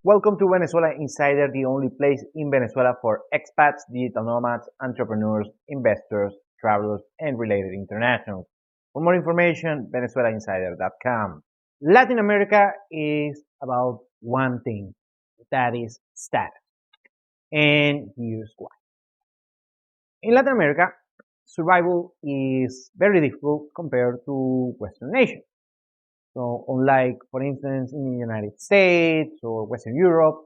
Welcome to Venezuela Insider, the only place in Venezuela for expats, digital nomads, entrepreneurs, investors, travelers, and related internationals. For more information, venezuelainsider.com. Latin America is about one thing, that is status. And here's why. In Latin America, survival is very difficult compared to Western nations. So unlike, for instance, in the United States or Western Europe,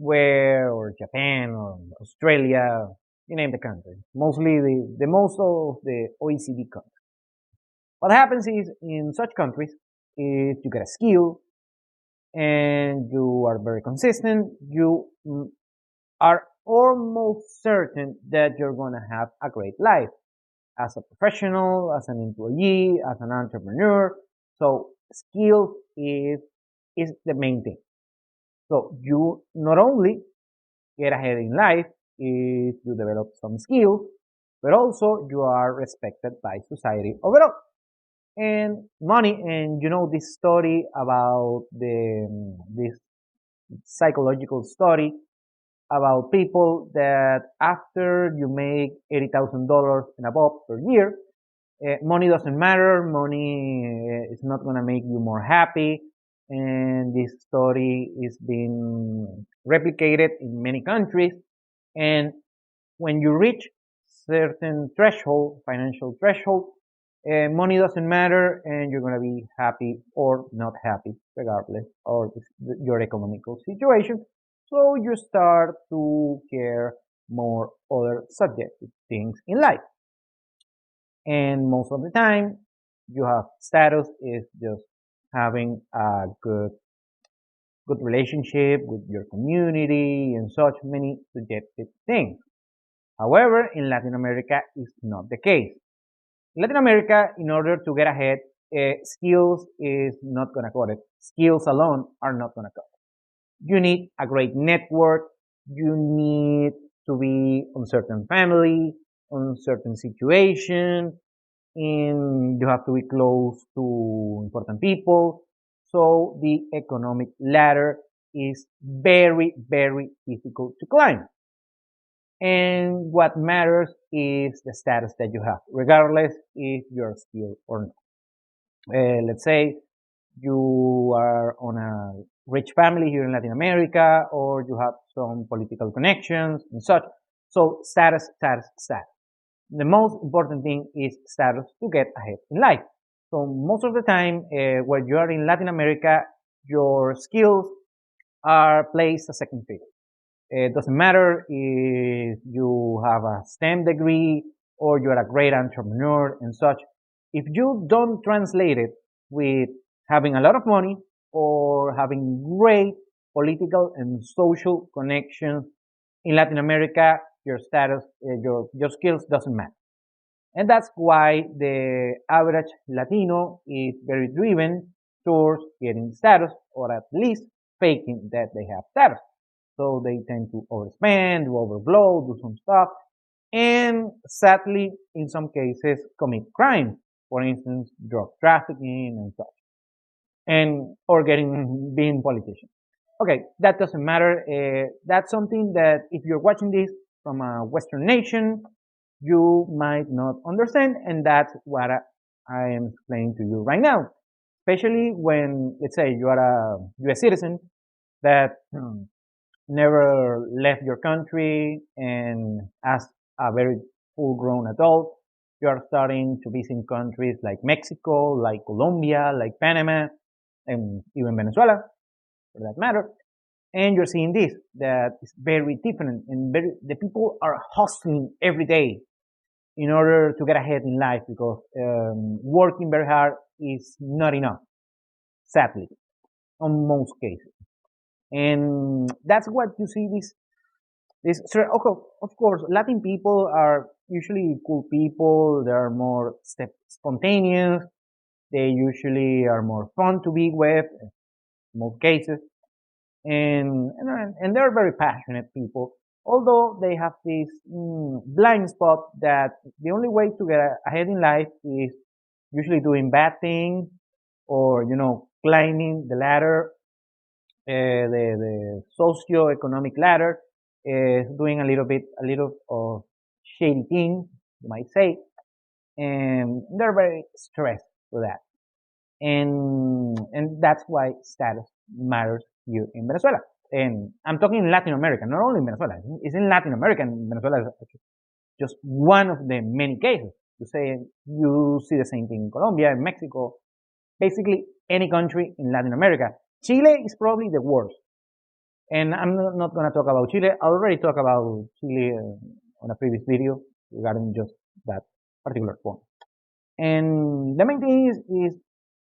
or Japan or Australia, you name the country, mostly the most of the OECD countries. What happens is in such countries is you get a skill and you are very consistent, you are almost certain that you're going to have a great life as a professional, as an employee, as an entrepreneur. So skills is the main thing. So you not only get ahead in life if you develop some skills, but also you are respected by society overall. And money, and you know this story about this psychological study about people that after you make $80,000 and above per year, money doesn't matter. Money is not going to make you more happy. And this story is being replicated in many countries. And when you reach certain threshold, financial threshold, money doesn't matter and you're going to be happy or not happy regardless of your economical situation. So you start to care more other subjective things in life. And most of the time, you have status is just having a good relationship with your community and such many subjective things. However, in Latin America, it's not the case. In Latin America, in order to get ahead, skills is not going to cut it. Skills alone are not going to cut it. You need a great network. You need to be on certain family, on certain situation, and you have to be close to important people. So the economic ladder is very, very difficult to climb. And what matters is the status that you have, regardless if you're skilled or not. Let's say you are on a rich family here in Latin America, or you have some political connections and such. So status, status, status. The most important thing is status to get ahead in life. So most of the time, when you are in Latin America, your skills are placed a second figure. It doesn't matter if you have a STEM degree or you're a great entrepreneur and such. If you don't translate it with having a lot of money or having great political and social connections in Latin America, your status, your skills doesn't matter. And that's why the average Latino is very driven towards getting status, or at least faking that they have status. So they tend to overspend, overblow, do some stuff, and sadly, in some cases, commit crimes. For instance, drug trafficking and such, and or being politician. Okay, that doesn't matter. That's something that if you're watching this from a Western nation, you might not understand, and that's what I am explaining to you right now. Especially when, let's say, you are a U.S. citizen that never left your country, and as a very full-grown adult, you are starting to visit countries like Mexico, like Colombia, like Panama, and even Venezuela, for that matter. And you're seeing this, that is very different, and the people are hustling every day in order to get ahead in life, because working very hard is not enough, sadly, on most cases. And that's what you see of course, Latin people are usually cool people. They are more spontaneous. They usually are more fun to be with, in most cases. And they're very passionate people. Although they have this blind spot that the only way to get ahead in life is usually doing bad things, or, climbing the ladder the socio-economic ladder is doing a little of shady things, you might say, and they're very stressed with that. And that's why status matters here in Venezuela. And I'm talking in Latin America, not only in Venezuela. It's in Latin America, and Venezuela is just one of the many cases. You say you see the same thing in Colombia, in Mexico, basically any country in Latin America. Chile is probably the worst. And I'm not going to talk about Chile. I already talked about Chile on a previous video regarding just that particular point. And the main thing is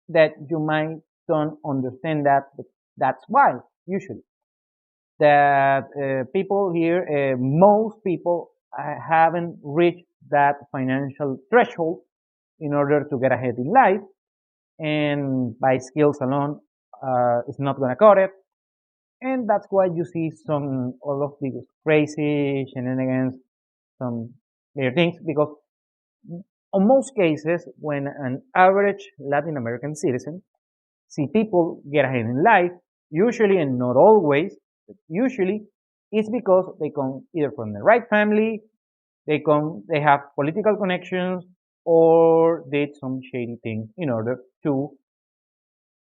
that you might don't understand that, but that's why usually that people here, most people haven't reached that financial threshold in order to get ahead in life, and by skills alone, it's not going to cut it. And that's why you see some all of these crazy shenanigans, some weird things, because in most cases, when an average Latin American citizen see people get ahead in life, usually and not always, but usually it's because they come either from the right family, they have political connections, or did some shady things in order to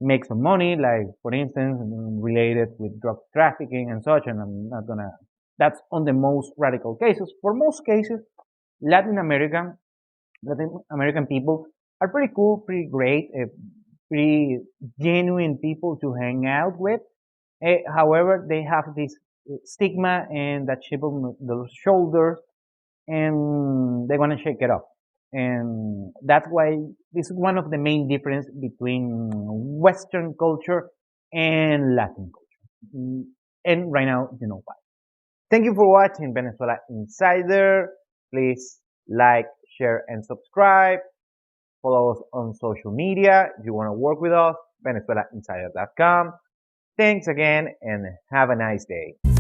make some money, like for instance, related with drug trafficking and such. And I'm not gonna. That's on the most radical cases. For most cases, Latin American Latin American people are pretty cool, pretty great, pretty genuine people to hang out with. However, they have this stigma and that chip on the shoulders, and they want to shake it off. And that's why this is one of the main difference between Western culture and Latin culture. And right now, you know why. Thank you for watching Venezuela Insider. Please like, share, and subscribe. Follow us on social media. If you want to work with us, VenezuelaInsider.com. Thanks again and have a nice day.